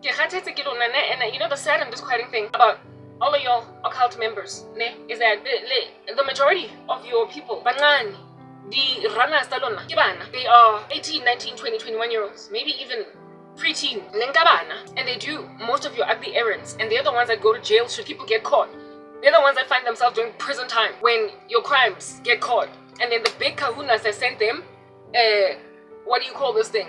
And you know the sad and disquieting thing about all of your occult members is that the majority of your people, the runners, they are 18, 19, 20, 21-year-olds, maybe even preteen, and they do most of your ugly errands, and they're the ones that go to jail should people get caught. They're the ones that find themselves doing prison time when your crimes get caught. And then the big kahunas that sent them, what do you call this thing?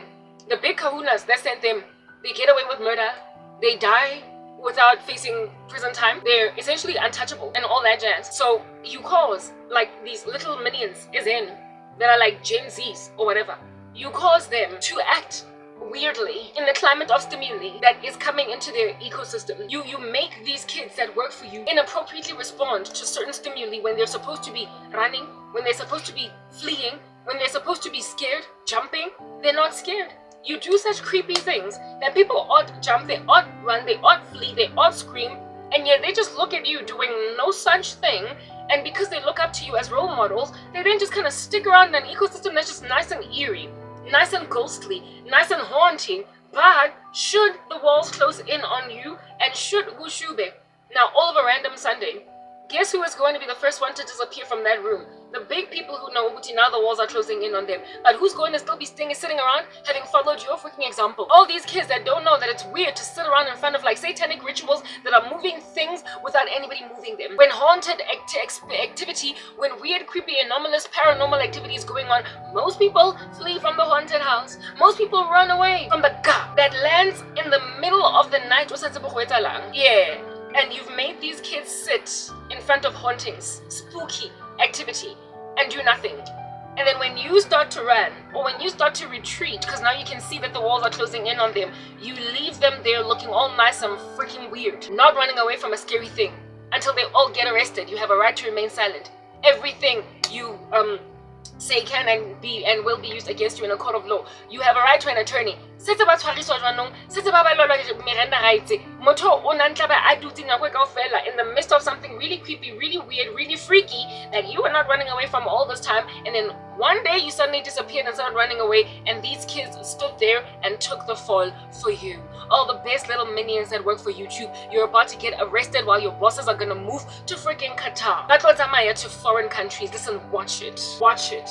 The big kahunas that sent them, they get away with murder, they die without facing prison time. They're essentially untouchable and all that jazz. So you cause like these little minions that are like Gen Zs or whatever. You cause them to act weirdly in the climate of stimuli that is coming into their ecosystem. You make these kids that work for you inappropriately respond to certain stimuli when they're supposed to be running, when they're supposed to be fleeing, when they're supposed to be scared, jumping. They're not scared. You do such creepy things that people ought jump, they ought run, they ought flee, they ought scream, and yet they just look at you doing no such thing. And because they look up to you as role models, they then just kind of stick around in an ecosystem that's just nice and eerie, nice and ghostly, nice and haunting. But should the walls close in on you, and should Ushube, now all of a random Sunday, guess who is going to be the first one to disappear from that room? The big people who know Uti, now the walls are closing in on them. But who's going to still be sitting around having followed your freaking example? All these kids that don't know that it's weird to sit around in front of like satanic rituals that are moving things without anybody moving them. When haunted activity, when weird, creepy, anomalous, paranormal activity is going on, most people flee from the haunted house. Most people run away from the ga that lands in the middle of the night. Yeah. And you've made these kids sit in front of hauntings, spooky activity, and do nothing. And then when you start to run, or when you start to retreat, because now you can see that the walls are closing in on them, you leave them there looking all nice and freaking weird, not running away from a scary thing. Until they all get arrested, you have a right to remain silent. Everything you say can and will be used against you in a court of law. You have a right to an attorney. In the midst of something really creepy, really weird, really freaky that you were not running away from all this time, and then one day you suddenly disappeared and started running away, and these kids stood there and took the fall for you. All the best little minions that work for YouTube, you're about to get arrested while your bosses are gonna move to freaking Qatar. To foreign countries. Listen, watch it. Watch it.